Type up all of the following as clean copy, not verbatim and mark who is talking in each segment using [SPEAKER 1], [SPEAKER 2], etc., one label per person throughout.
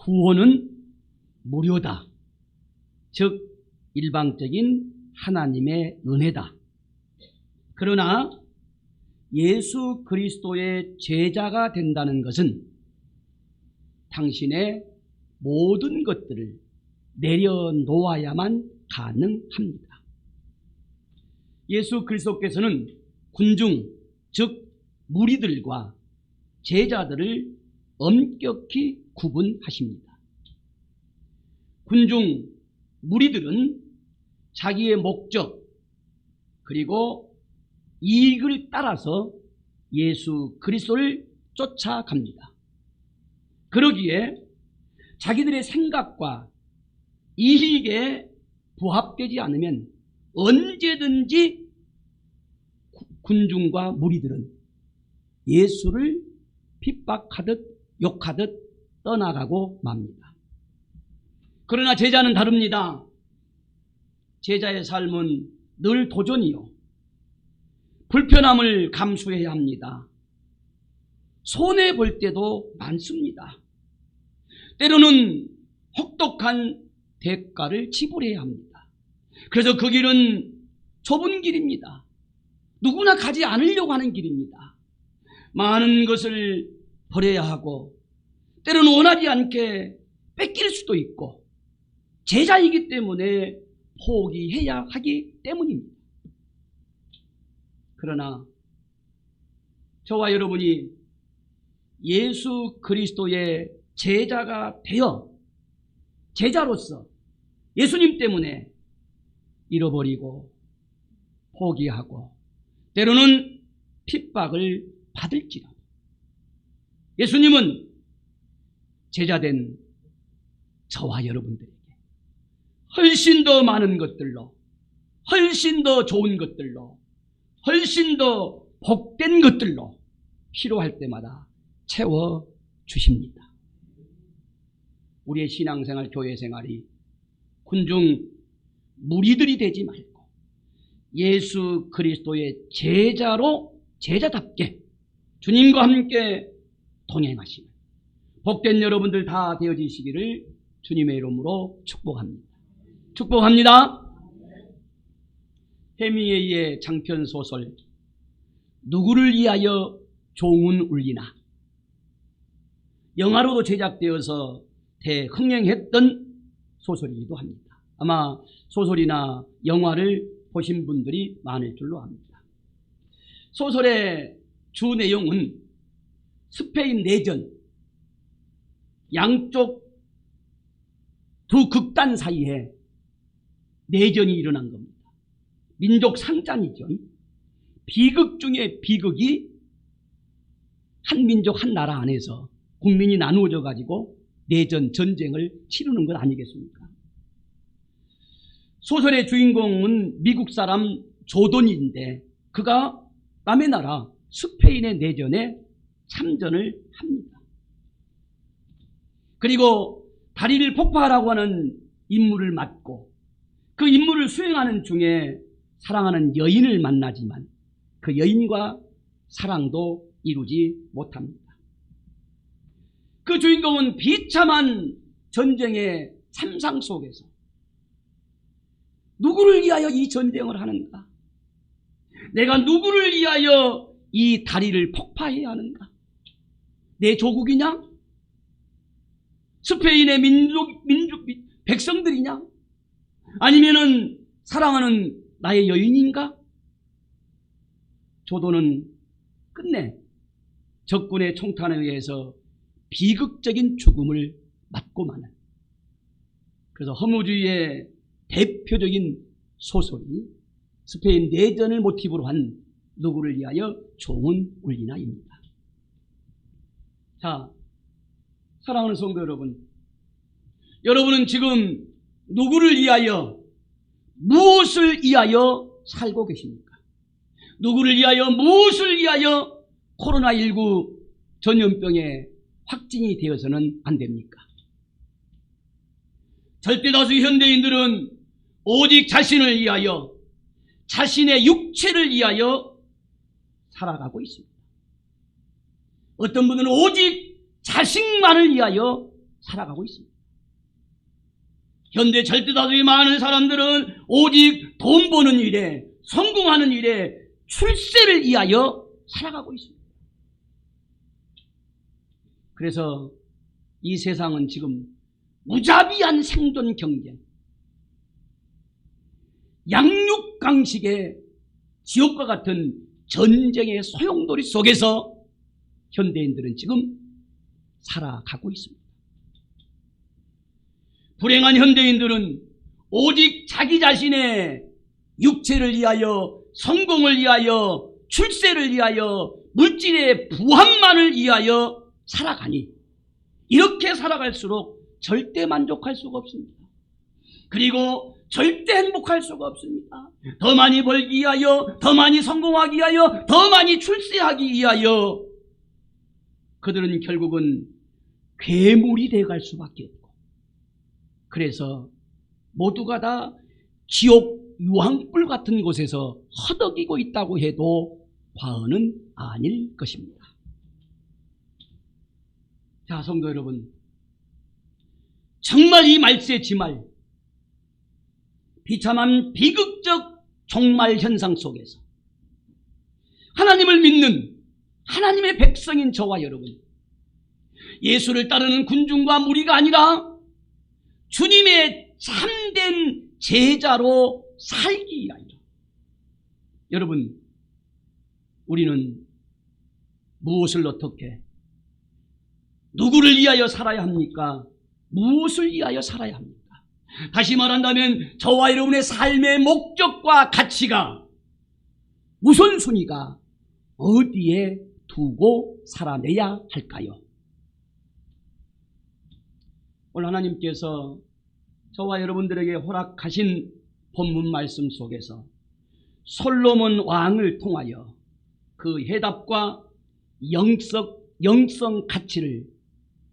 [SPEAKER 1] 구원은 무료다. 즉 일방적인 하나님의 은혜다. 그러나 예수 그리스도의 제자가 된다는 것은 당신의 모든 것들을 내려놓아야만 가능합니다. 예수 그리스도께서는 군중, 즉 무리들과 제자들을 엄격히 구분하십니다. 군중, 무리들은 자기의 목적 그리고 이익을 따라서 예수 그리스도를 쫓아갑니다. 그러기에 자기들의 생각과 이익에 부합되지 않으면 언제든지 군중과 무리들은 예수를 핍박하듯 욕하듯 떠나가고 맙니다. 그러나 제자는 다릅니다. 제자의 삶은 늘 도전이요. 불편함을 감수해야 합니다. 손해볼 때도 많습니다. 때로는 혹독한 대가를 지불해야 합니다. 그래서 그 길은 좁은 길입니다. 누구나 가지 않으려고 하는 길입니다. 많은 것을 버려야 하고 때로는 원하지 않게 뺏길 수도 있고 제자이기 때문에 포기해야 하기 때문입니다. 그러나 저와 여러분이 예수 그리스도의 제자가 되어 제자로서 예수님 때문에 잃어버리고 포기하고 때로는 핍박을 받을지라도 예수님은 제자된 저와 여러분들에게 훨씬 더 많은 것들로, 훨씬 더 좋은 것들로, 훨씬 더 복된 것들로 필요할 때마다 채워주십니다. 우리의 신앙생활, 교회생활이 군중 무리들이 되지 말고 예수 그리스도의 제자로 제자답게 주님과 함께 동행하시는 복된 여러분들 다 되어지시기를 주님의 이름으로 축복합니다. 축복합니다. 해밍웨이의 장편 소설 누구를 위하여 종은 울리나 영화로도 제작되어서 대흥행했던 소설이기도 합니다. 아마 소설이나 영화를 보신 분들이 많을 줄로 압니다. 소설의 주 내용은 스페인 내전, 양쪽 두 극단 사이에 내전이 일어난 겁니다. 민족 상잔이죠. 비극 중에 비극이 한 민족 한 나라 안에서 국민이 나누어져 가지고 내전 전쟁을 치르는 것 아니겠습니까? 소설의 주인공은 미국 사람 조던인데 그가 남의 나라 스페인의 내전에 참전을 합니다. 그리고 다리를 폭파하라고 하는 임무를 맡고 그 임무를 수행하는 중에 사랑하는 여인을 만나지만 그 여인과 사랑도 이루지 못합니다. 그 주인공은 비참한 전쟁의 참상 속에서 누구를 위하여 이 전쟁을 하는가? 내가 누구를 위하여 이 다리를 폭파해야 하는가? 내 조국이냐? 스페인의 백성들이냐? 아니면은 사랑하는 나의 여인인가? 조던은 끝내 적군의 총탄에 의해서 비극적인 죽음을 맞고 마는 그래서 허무주의의 대표적인 소설이 스페인 내전을 모티브로 한 누구를 위하여 종은 울리나입니다. 자, 사랑하는 성도 여러분, 여러분은 지금 누구를 위하여 무엇을 위하여 살고 계십니까? 누구를 위하여 무엇을 위하여 코로나19 전염병에 확진이 되어서는 안 됩니까? 절대다수 현대인들은 오직 자신을 위하여 자신의 육체를 위하여 살아가고 있습니다. 어떤 분들은 오직 자식만을 위하여 살아가고 있습니다. 현대 절대다수의 많은 사람들은 오직 돈 버는 일에, 성공하는 일에, 출세를 위하여 살아가고 있습니다. 그래서 이 세상은 지금 무자비한 생존 경쟁, 양육강식의 지옥과 같은 전쟁의 소용돌이 속에서 현대인들은 지금 살아가고 있습니다. 불행한 현대인들은 오직 자기 자신의 육체를 위하여, 성공을 위하여, 출세를 위하여, 물질의 부함만을 위하여 살아가니 이렇게 살아갈수록 절대 만족할 수가 없습니다. 그리고 절대 행복할 수가 없습니다. 더 많이 벌기 위하여, 더 많이 성공하기 위하여, 더 많이 출세하기 위하여 그들은 결국은 괴물이 되어갈 수밖에 없고, 그래서 모두가 다 지옥 유황불 같은 곳에서 허덕이고 있다고 해도 과언은 아닐 것입니다. 자, 성도 여러분, 정말 이 말세지말, 비참한 비극적 종말 현상 속에서 하나님을 믿는 하나님의 백성인 저와 여러분, 예수를 따르는 군중과 무리가 아니라 주님의 참된 제자로 살기 위하여, 여러분, 우리는 무엇을 어떻게, 누구를 위하여 살아야 합니까? 무엇을 위하여 살아야 합니까? 다시 말한다면 저와 여러분의 삶의 목적과 가치가, 우선순위가 어디에 두고 살아내야 할까요? 오늘 하나님께서 저와 여러분들에게 허락하신 본문 말씀 속에서 솔로몬 왕을 통하여 그 해답과 영성 가치를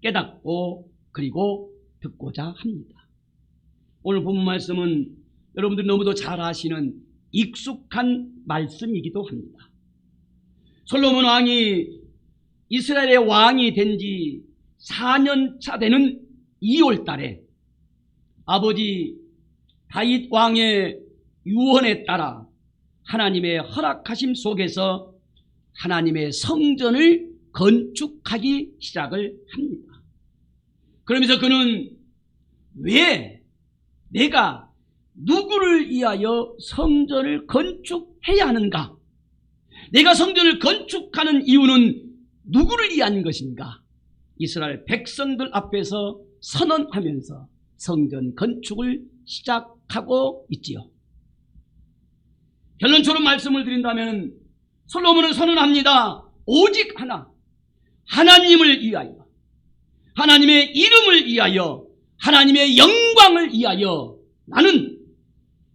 [SPEAKER 1] 깨닫고 그리고 듣고자 합니다. 오늘 본문 말씀은 여러분들이 너무도 잘 아시는 익숙한 말씀이기도 합니다. 솔로몬 왕이 이스라엘의 왕이 된 지 4년 차 되는 2월 달에 아버지 다윗 왕의 유언에 따라 하나님의 허락하심 속에서 하나님의 성전을 건축하기 시작을 합니다. 그러면서 그는 왜 내가 누구를 위하여 성전을 건축해야 하는가? 내가 성전을 건축하는 이유는 누구를 위한 것인가? 이스라엘 백성들 앞에서 선언하면서 성전 건축을 시작하고 있지요. 결론처럼 말씀을 드린다면 솔로몬은 선언합니다. 오직 하나, 하나님을 위하여, 하나님의 이름을 위하여, 하나님의 영광을 위하여 나는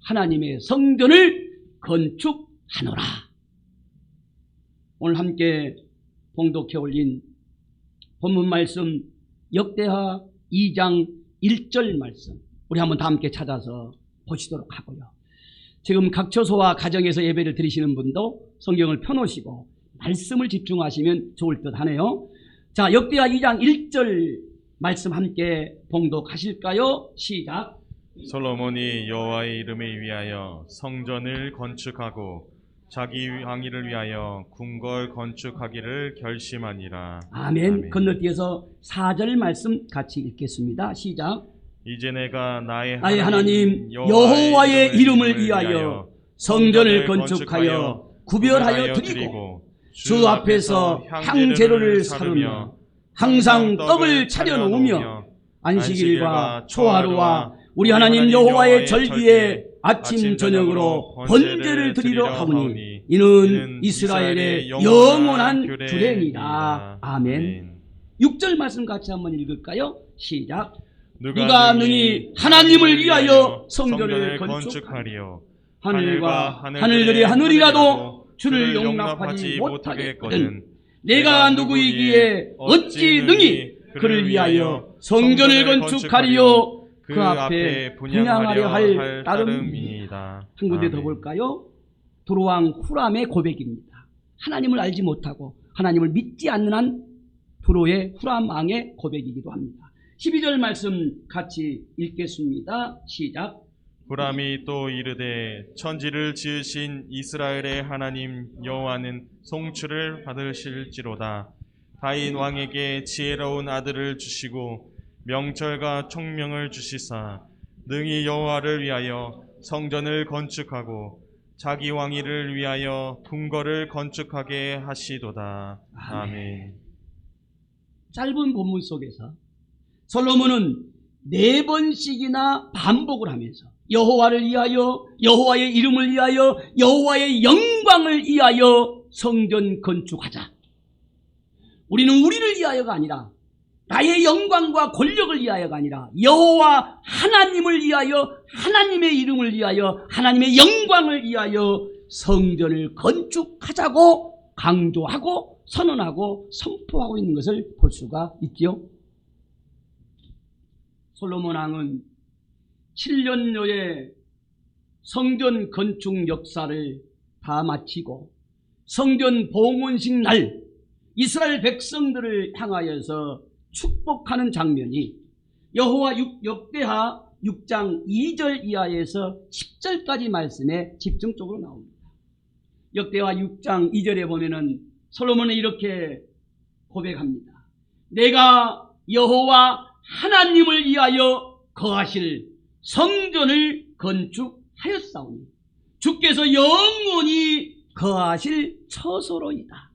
[SPEAKER 1] 하나님의 성전을 건축하노라. 오늘 함께 봉독해 올린 본문 말씀 역대하 2장 1절 말씀, 우리 한번 다 함께 찾아서 보시도록 하고요. 지금 각 처소와 가정에서 예배를 드리시는 분도 성경을 펴놓으시고 말씀을 집중하시면 좋을 듯 하네요. 자, 역대하 2장 1절 말씀 함께 봉독하실까요? 시작.
[SPEAKER 2] 솔로몬이 여호와의 이름을 위하여 성전을 건축하고 자기 왕위를 위하여 궁궐 건축하기를 결심하니라.
[SPEAKER 1] 아멘.
[SPEAKER 2] 아멘.
[SPEAKER 1] 건너뛰어서 4절 말씀 같이 읽겠습니다. 시작.
[SPEAKER 2] 이제 내가 나의
[SPEAKER 1] 하나님 여호와의 이름을 위하여 성전을 건축하여 구별하여 드리고 주 앞에서 향제로를 사르며 항상 떡을 차려놓으며 안식일과 초하루와 우리 하나님 여호와의 절기에 아침 저녁으로 번제를 드리러 하오니 이는 이스라엘의 영원한 규례니라. 아멘. 6절 말씀 같이 한번 읽을까요? 시작. 누가 능히 하나님을 위하여 성전을 건축하리요 하늘과 하늘들이 하늘이라도 주를 용납하지 못하겠거든 내가 누구이기에 어찌 능히 그를 위하여 성전을 건축하리요 그 앞에 분향하려 할 따름이니이다. 한 군데 더 볼까요? 두로왕 후람의 고백입니다. 하나님을 알지 못하고 하나님을 믿지 않는 한 두로의 후람 왕의 고백이기도 합니다. 12절 말씀 같이 읽겠습니다. 시작.
[SPEAKER 2] 후람이 또 이르되 천지를 지으신 이스라엘의 하나님 여호와는 송추를 받으실지로다. 다윗 왕에게 지혜로운 아들을 주시고 명철과 총명을 주시사 능히 여호와를 위하여 성전을 건축하고 자기 왕위를 위하여 궁궐을 건축하게 하시도다. 아멘.
[SPEAKER 1] 짧은 본문 속에서 솔로몬은 4번씩이나 반복을 하면서 여호와를 위하여, 여호와의 이름을 위하여, 여호와의 영광을 위하여 성전 건축하자. 우리는 우리를 위하여가 아니라 나의 영광과 권력을 위하여가 아니라 여호와 하나님을 위하여, 하나님의 이름을 위하여, 하나님의 영광을 위하여 성전을 건축하자고 강조하고 선언하고 선포하고 있는 것을 볼 수가 있지요. 솔로몬 왕은 7년여의 성전 건축 역사를 다 마치고 성전 봉헌식 날 이스라엘 백성들을 향하여서 축복하는 장면이 여호와 역대하 6장 2절 이하에서 10절까지 말씀에 집중적으로 나옵니다. 역대하 6장 2절에 보면은 솔로몬은 이렇게 고백합니다. 내가 여호와 하나님을 위하여 거하실 성전을 건축하였사오니 주께서 영원히 거하실 처소로이다.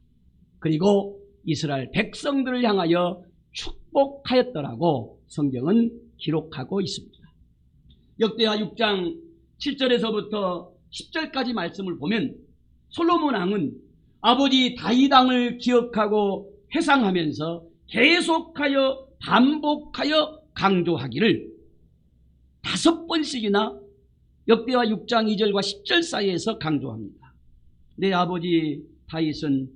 [SPEAKER 1] 그리고 이스라엘 백성들을 향하여 축복하였더라고 성경은 기록하고 있습니다. 역대하 6장 7절에서부터 10절까지 말씀을 보면 솔로몬 왕은 아버지 다윗 왕을 기억하고 회상하면서 계속하여 반복하여 강조하기를 5번씩이나 역대하 6장 2절과 10절 사이에서 강조합니다. 내 아버지 다윗은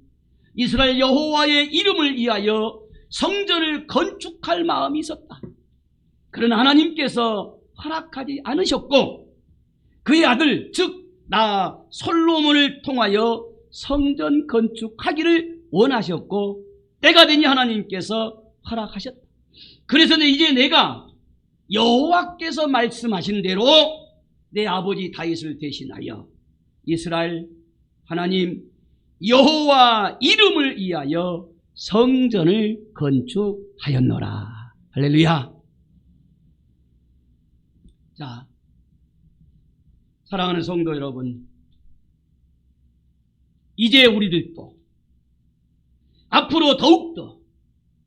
[SPEAKER 1] 이스라엘 여호와의 이름을 위하여 성전을 건축할 마음이 있었다. 그러나 하나님께서 허락하지 않으셨고 그의 아들 즉 나 솔로몬을 통하여 성전 건축하기를 원하셨고 때가 되니 하나님께서 허락하셨다. 그래서 이제 내가 여호와께서 말씀하신 대로 내 아버지 다윗을 대신하여 이스라엘 하나님 여호와 이름을 위하여 성전을 건축하였노라. 할렐루야. 자, 사랑하는 성도 여러분, 이제 우리들도 앞으로 더욱더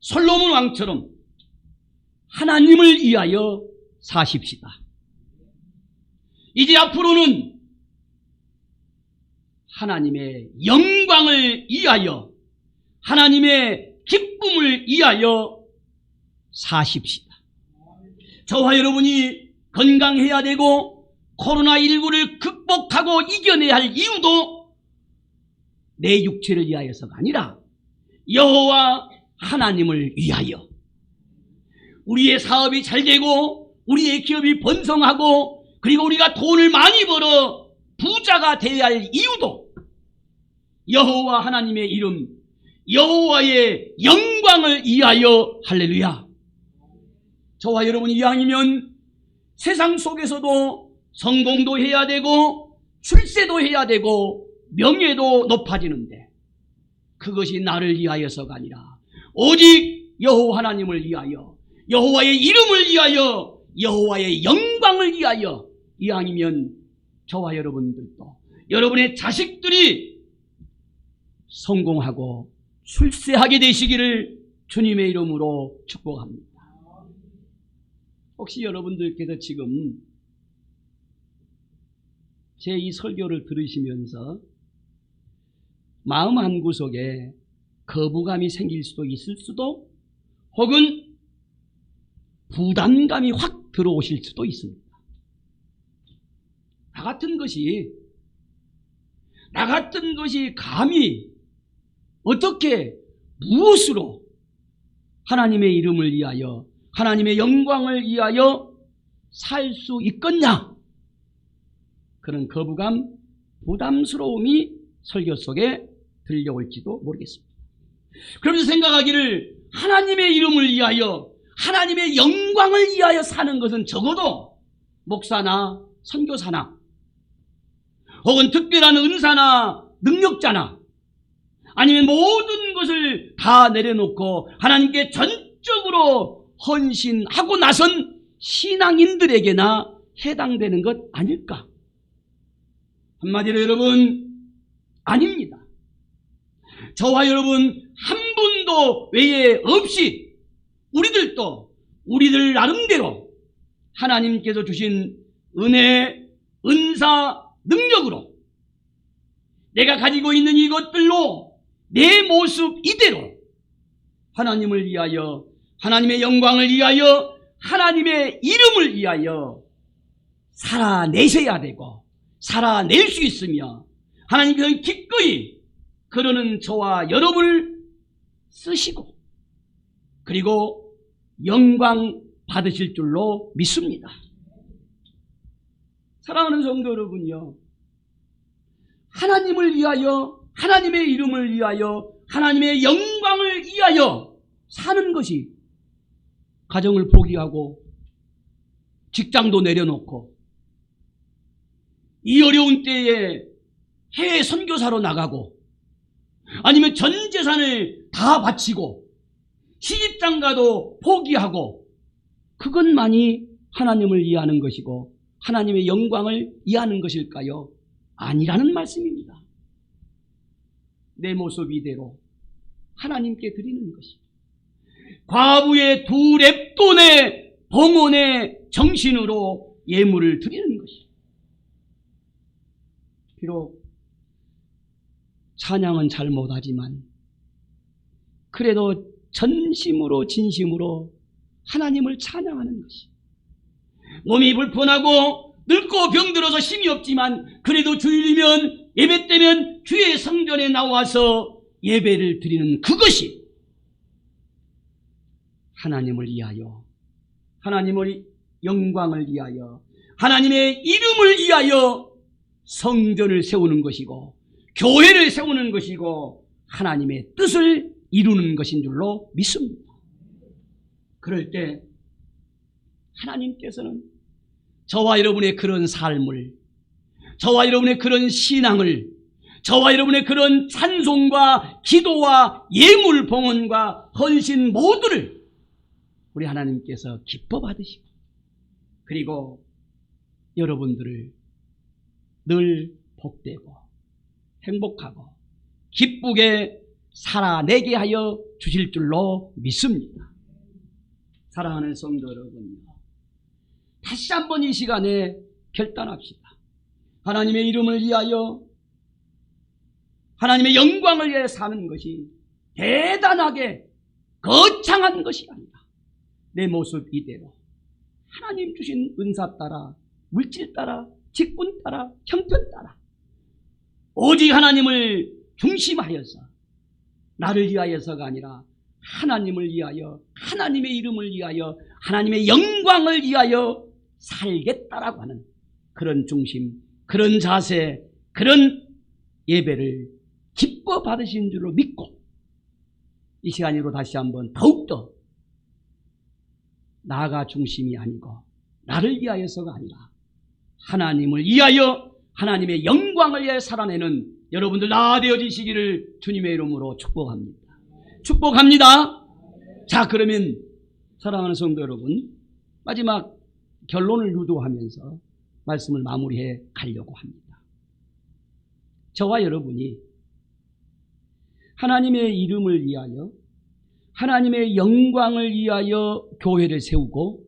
[SPEAKER 1] 솔로몬 왕처럼 하나님을 위하여 사십시다. 이제 앞으로는 하나님의 영광을 위하여 하나님의 기쁨을 위하여 사십시다. 저와 여러분이 건강해야 되고 코로나19를 극복하고 이겨내야 할 이유도 내 육체를 위하여서가 아니라 여호와 하나님을 위하여 우리의 사업이 잘 되고 우리의 기업이 번성하고 그리고 우리가 돈을 많이 벌어 부자가 되어야 할 이유도 여호와 하나님의 이름 여호와의 영광을 위하여. 할렐루야. 저와 여러분이 이왕이면 세상 속에서도 성공도 해야 되고 출세도 해야 되고 명예도 높아지는데 그것이 나를 위하여서가 아니라 오직 여호와 하나님을 위하여 여호와의 이름을 위하여 여호와의 영광을 위하여 이왕이면 저와 여러분들도 여러분의 자식들이 성공하고 출세하게 되시기를 주님의 이름으로 축복합니다. 혹시 여러분들께서 지금 제 이 설교를 들으시면서 마음 한구석에 거부감이 생길 수도 있을 수도 혹은 부담감이 확 들어오실 수도 있습니다. 나 같은 것이 감히 어떻게 무엇으로 하나님의 이름을 위하여 하나님의 영광을 위하여 살 수 있겠냐? 그런 거부감, 부담스러움이 설교 속에 들려올지도 모르겠습니다. 그러면서 생각하기를 하나님의 이름을 위하여 하나님의 영광을 위하여 사는 것은 적어도 목사나 선교사나 혹은 특별한 은사나 능력자나 아니면 모든 것을 다 내려놓고 하나님께 전적으로 헌신하고 나선 신앙인들에게나 해당되는 것 아닐까? 한마디로 여러분, 아닙니다. 저와 여러분 한 분도 외에 없이 우리들도 우리들 나름대로 하나님께서 주신 은혜, 은사, 능력으로 내가 가지고 있는 이것들로 내 모습 이대로 하나님을 위하여, 하나님의 영광을 위하여, 하나님의 이름을 위하여 살아내셔야 되고 살아낼 수 있으며 하나님께서 기꺼이 그러는 저와 여러분을 쓰시고 그리고 영광 받으실 줄로 믿습니다. 사랑하는 성도 여러분요, 하나님을 위하여, 하나님의 이름을 위하여, 하나님의 영광을 위하여 사는 것이 가정을 포기하고 직장도 내려놓고 이 어려운 때에 해외 선교사로 나가고 아니면 전 재산을 다 바치고 시집장가도 포기하고 그것만이 하나님을 이해하는 것이고 하나님의 영광을 이해하는 것일까요? 아니라는 말씀입니다. 내 모습 이대로 하나님께 드리는 것이 과부의 두 렙돈의 봉헌의 정신으로 예물을 드리는 것이 비록 찬양은 잘 못하지만 그래도 전심으로 진심으로 하나님을 찬양하는 것이 몸이 불편하고 늙고 병들어서 힘이 없지만 그래도 주일이면 예배 때면 주의 성전에 나와서 예배를 드리는 그것이 하나님을 위하여 하나님의 영광을 위하여 하나님의 이름을 위하여 성전을 세우는 것이고 교회를 세우는 것이고 하나님의 뜻을 이루는 것인 줄로 믿습니다. 그럴 때 하나님께서는 저와 여러분의 그런 삶을, 저와 여러분의 그런 신앙을, 저와 여러분의 그런 찬송과 기도와 예물 봉헌과 헌신 모두를 우리 하나님께서 기뻐 받으시고 그리고 여러분들을 늘 복되고 행복하고 기쁘게 살아내게 하여 주실 줄로 믿습니다. 사랑하는 성도 여러분, 다시 한번 이 시간에 결단합시다. 하나님의 이름을 위하여 하나님의 영광을 위해 사는 것이 대단하게 거창한 것이 아니라 내 모습 이대로 하나님 주신 은사 따라 물질 따라 직분 따라 형편 따라 오직 하나님을 중심하여서 나를 위하여서가 아니라 하나님을 위하여 하나님의 이름을 위하여 하나님의 영광을 위하여 살겠다라고 하는 그런 중심, 그런 자세, 그런 예배를 기뻐 받으신 줄로 믿고 이 시간으로 다시 한번 더욱더 나가 중심이 아니고 나를 위하여서가 아니라 하나님을 위하여 하나님의 영광을 위해 살아내는 여러분들 다 되어지시기를 주님의 이름으로 축복합니다. 축복합니다. 자, 그러면 사랑하는 성도 여러분, 마지막 결론을 유도하면서 말씀을 마무리해 가려고 합니다. 저와 여러분이 하나님의 이름을 위하여 하나님의 영광을 위하여 교회를 세우고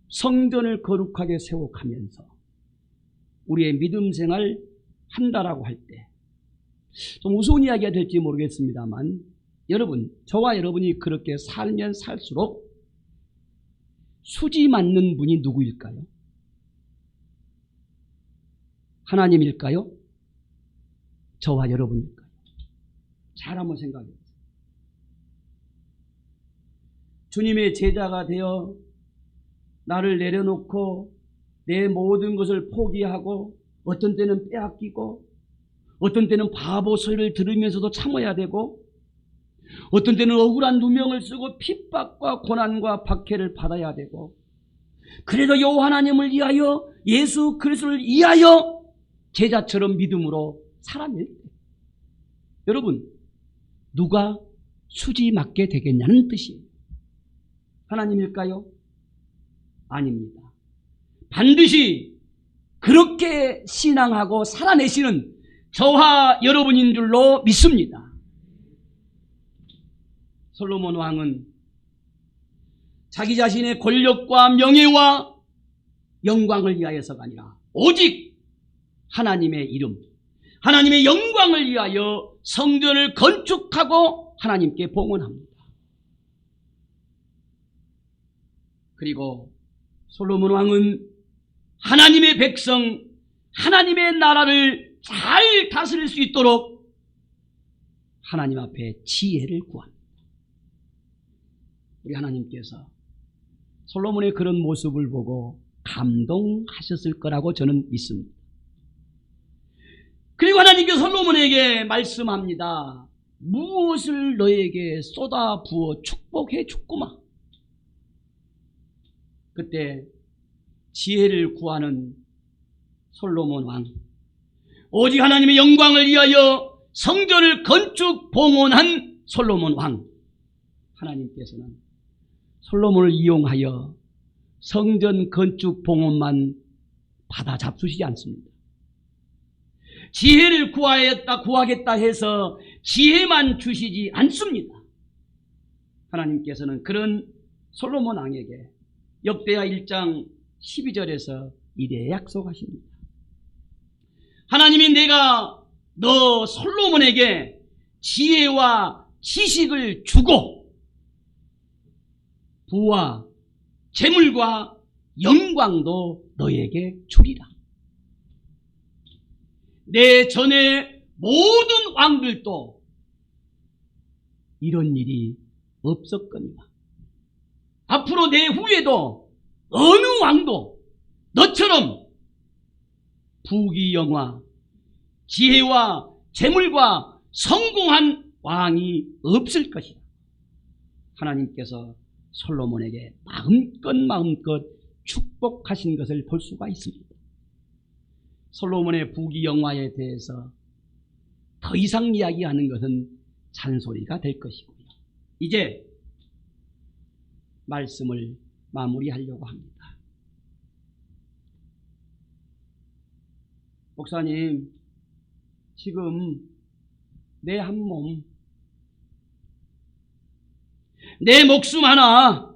[SPEAKER 1] 성전을 거룩하게 세워가면서 우리의 믿음 생활 한다라고 할 때 좀 우스운 이야기가 될지 모르겠습니다만 여러분, 저와 여러분이 그렇게 살면 살수록 수지 맞는 분이 누구일까요? 하나님일까요? 저와 여러분일까요? 잘 한번 생각해 보세요. 주님의 제자가 되어 나를 내려놓고 내 모든 것을 포기하고 어떤 때는 빼앗기고 어떤 때는 바보 소리를 들으면서도 참아야 되고 어떤 때는 억울한 누명을 쓰고 핍박과 고난과 박해를 받아야 되고, 그래도 여호와 하나님을 위하여, 예수 그리스도를 위하여 제자처럼 믿음으로 살아낼 때, 여러분, 누가 수지 맞게 되겠냐는 뜻이에요. 하나님일까요? 아닙니다. 반드시 그렇게 신앙하고 살아내시는 저와 여러분인 줄로 믿습니다. 솔로몬 왕은 자기 자신의 권력과 명예와 영광을 위하여서가 아니라 오직 하나님의 이름, 하나님의 영광을 위하여 성전을 건축하고 하나님께 봉헌합니다. 그리고 솔로몬 왕은 하나님의 백성, 하나님의 나라를 잘 다스릴 수 있도록 하나님 앞에 지혜를 구합니다. 우리 하나님께서 솔로몬의 그런 모습을 보고 감동하셨을 거라고 저는 믿습니다. 그리고 하나님께서 솔로몬에게 말씀합니다. 무엇을 너에게 쏟아 부어 축복해 줬구마. 그때 지혜를 구하는 솔로몬 왕, 오직 하나님의 영광을 위하여 성전을 건축 봉헌한 솔로몬 왕, 하나님께서는 솔로몬을 이용하여 성전 건축 봉헌만 받아 잡수시지 않습니다. 지혜를 구하겠다 해서 지혜만 주시지 않습니다. 하나님께서는 그런 솔로몬 왕에게 역대하 1장 12절에서 이래 약속하십니다. 하나님이 내가 너 솔로몬에게 지혜와 지식을 주고 부와 재물과 영광도 너에게 주리라. 내 전에 모든 왕들도 이런 일이 없었거니와 앞으로 내 후에도 어느 왕도 너처럼 부귀영화, 지혜와 재물과 성공한 왕이 없을 것이다. 하나님께서 솔로몬에게 마음껏 축복하신 것을 볼 수가 있습니다. 솔로몬의 부귀영화에 대해서 더 이상 이야기하는 것은 잔소리가 될 것이고요. 이제 말씀을 마무리하려고 합니다. 목사님, 지금 내 한 몸, 내 목숨 하나,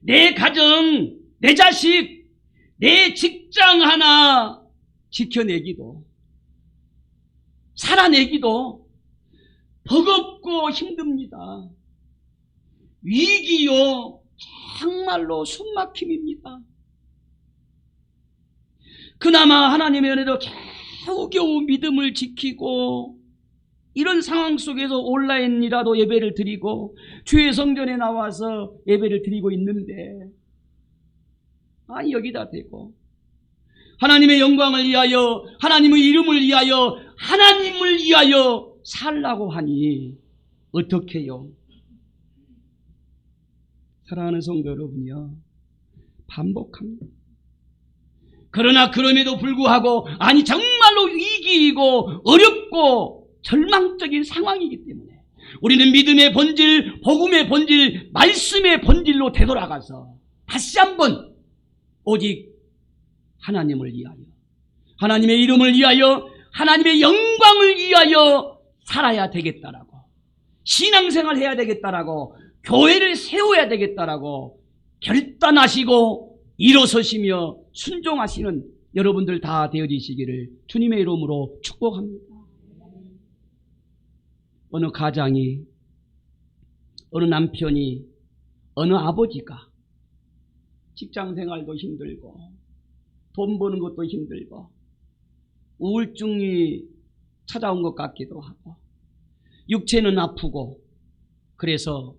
[SPEAKER 1] 내 가정, 내 자식, 내 직장 하나 지켜내기도, 살아내기도 버겁고 힘듭니다. 위기요, 정말로 숨막힘입니다. 그나마 하나님의 은혜로 겨우겨우 믿음을 지키고 이런 상황 속에서 온라인이라도 예배를 드리고 주의 성전에 나와서 예배를 드리고 있는데, 아니 여기다 대고 하나님의 영광을 위하여, 하나님의 이름을 위하여, 하나님을 위하여 살라고 하니 어떡해요? 사랑하는 성도 여러분이요, 반복합니다. 그러나 그럼에도 불구하고, 아니 정말로 위기이고 어렵고 절망적인 상황이기 때문에 우리는 믿음의 본질, 복음의 본질, 말씀의 본질로 되돌아가서 다시 한번 오직 하나님을 위하여, 하나님의 이름을 위하여, 하나님의 영광을 위하여 살아야 되겠다라고, 신앙생활 해야 되겠다라고, 교회를 세워야 되겠다라고 결단하시고 일어서시며 순종하시는 여러분들 다 되어지시기를 주님의 이름으로 축복합니다. 어느 가장이, 어느 남편이, 어느 아버지가 직장생활도 힘들고 돈 버는 것도 힘들고 우울증이 찾아온 것 같기도 하고 육체는 아프고, 그래서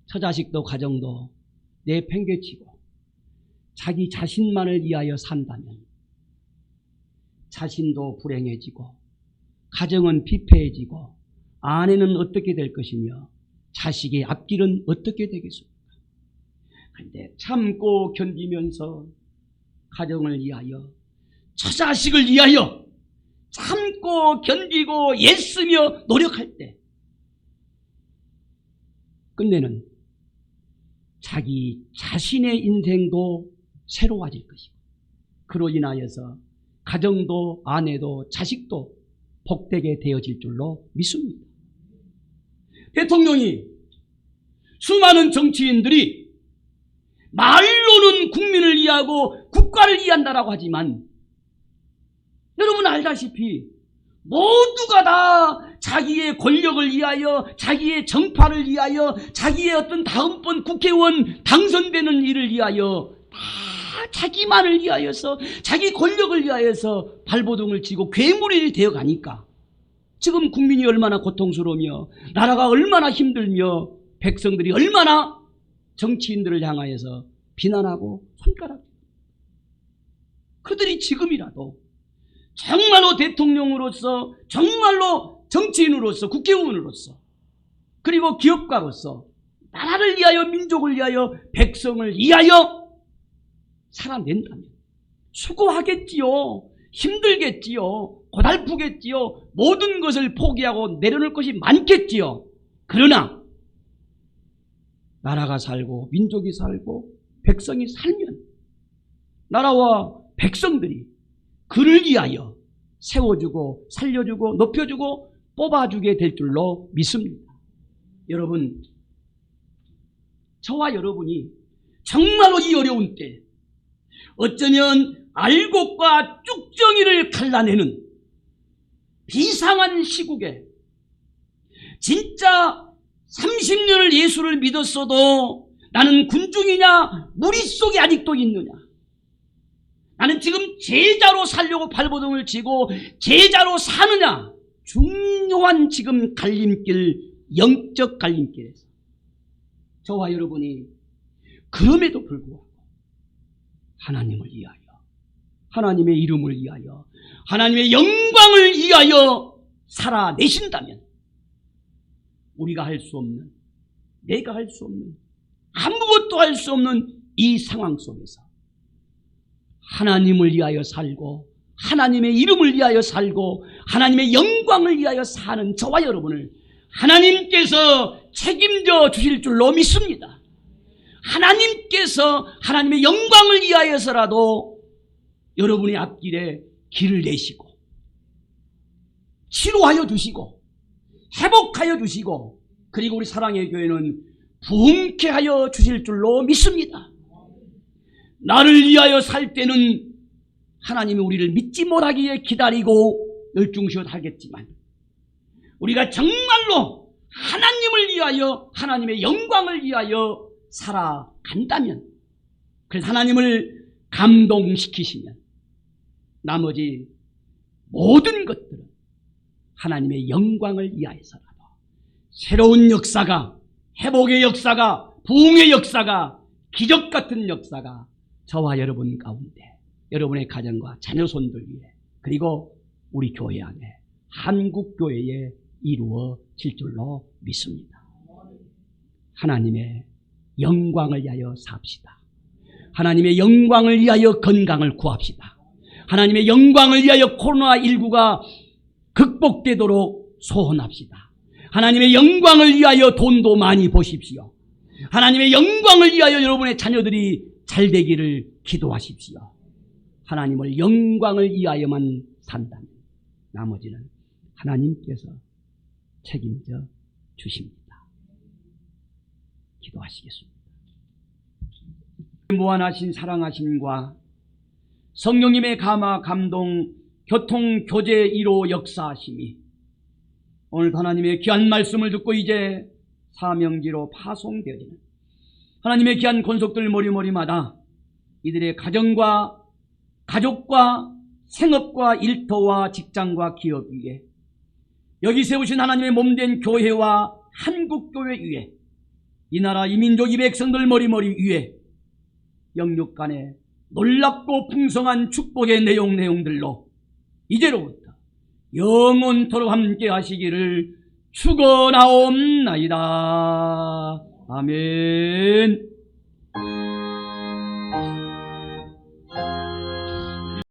[SPEAKER 1] 처자식도 가정도 내팽개치고 자기 자신만을 위하여 산다면 자신도 불행해지고 가정은 피폐해지고 아내는 어떻게 될 것이며 자식의 앞길은 어떻게 되겠습니까? 그런데 참고 견디면서 가정을 위하여, 처자식을 위하여 참고 견디고 애쓰며 노력할 때 끝내는 자기 자신의 인생도 새로워질 것이고, 그로 인하여서 가정도 아내도 자식도 복되게 되어질 줄로 믿습니다. 대통령이, 수많은 정치인들이 말로는 국민을 위하고 국가를 위한다라고 하지만 여러분 알다시피 모두가 다 자기의 권력을 위하여, 자기의 정파를 위하여, 자기의 어떤 다음번 국회의원 당선되는 일을 위하여 다 자기만을 위하여서, 자기 권력을 위하여서 발버둥을 치고 괴물이 되어가니까 지금 국민이 얼마나 고통스러우며 나라가 얼마나 힘들며 백성들이 얼마나 정치인들을 향하여서 비난하고 손가락. 그들이 지금이라도 정말로 대통령으로서, 정말로 정치인으로서, 국회의원으로서, 그리고 기업가로서 나라를 위하여, 민족을 위하여, 백성을 위하여 살아낸다면 수고하겠지요. 힘들겠지요. 고달프겠지요. 모든 것을 포기하고 내려놓을 것이 많겠지요. 그러나 나라가 살고 민족이 살고 백성이 살면 나라와 백성들이 그를 위하여 세워주고 살려주고 높여주고 뽑아주게 될 줄로 믿습니다. 여러분, 저와 여러분이 정말로 이 어려운 때, 어쩌면 알곡과 쭉정이를 갈라내는 비상한 시국에 진짜 30년을 예수를 믿었어도 나는 군중이냐 무리 속에 아직도 있느냐, 나는 지금 제자로 살려고 발버둥을 치고 제자로 사느냐, 중요한 지금 갈림길, 영적 갈림길에서 저와 여러분이 그럼에도 불구하고 하나님을 위하여, 하나님의 이름을 위하여, 하나님의 영광을 위하여 살아내신다면 우리가 할 수 없는, 내가 할 수 없는, 아무것도 할 수 없는 이 상황 속에서 하나님을 위하여 살고 하나님의 이름을 위하여 살고 하나님의 영광을 위하여 사는 저와 여러분을 하나님께서 책임져 주실 줄로 믿습니다. 하나님께서 하나님의 영광을 위하여서라도 여러분의 앞길에 길을 내시고 치료하여 주시고 회복하여 주시고, 그리고 우리 사랑의 교회는 부흥케 하여 주실 줄로 믿습니다. 나를 위하여 살 때는 하나님이 우리를 믿지 못하기에 기다리고 열중시어 하겠지만, 우리가 정말로 하나님을 위하여, 하나님의 영광을 위하여 살아간다면, 그래서 하나님을 감동시키시면 나머지 모든 것들은 하나님의 영광을 위하여서라도 새로운 역사가, 회복의 역사가, 부흥의 역사가, 기적 같은 역사가 저와 여러분 가운데, 여러분의 가정과 자녀손들 위해, 그리고 우리 교회 안에, 한국교회에 이루어질 줄로 믿습니다. 하나님의 영광을 위하여 삽시다. 하나님의 영광을 위하여 건강을 구합시다. 하나님의 영광을 위하여 코로나19가 극복되도록 소원합시다. 하나님의 영광을 위하여 돈도 많이 보십시오. 하나님의 영광을 위하여 여러분의 자녀들이 잘 되기를 기도하십시오. 하나님을 영광을 위하여만 산다면 나머지는 하나님께서 책임져 주십니다. 기도하시겠습니다. 무한하신 사랑하심과 성령님의 감화, 감동, 교통, 교제, 이로 역사하심이 오늘 하나님의 귀한 말씀을 듣고 이제 사명지로 파송되어지는 하나님의 귀한 권속들 머리머리마다 이들의 가정과 가족과 생업과 일터와 직장과 기업 위에, 여기 세우신 하나님의 몸된 교회와 한국교회 위에, 이 나라 이 민족 이 백성들 머리머리 위에 영육 간에 놀랍고 풍성한 축복의 내용들로 이제로부터 영원토록 함께 하시기를 죽어나옵나이다. 아멘.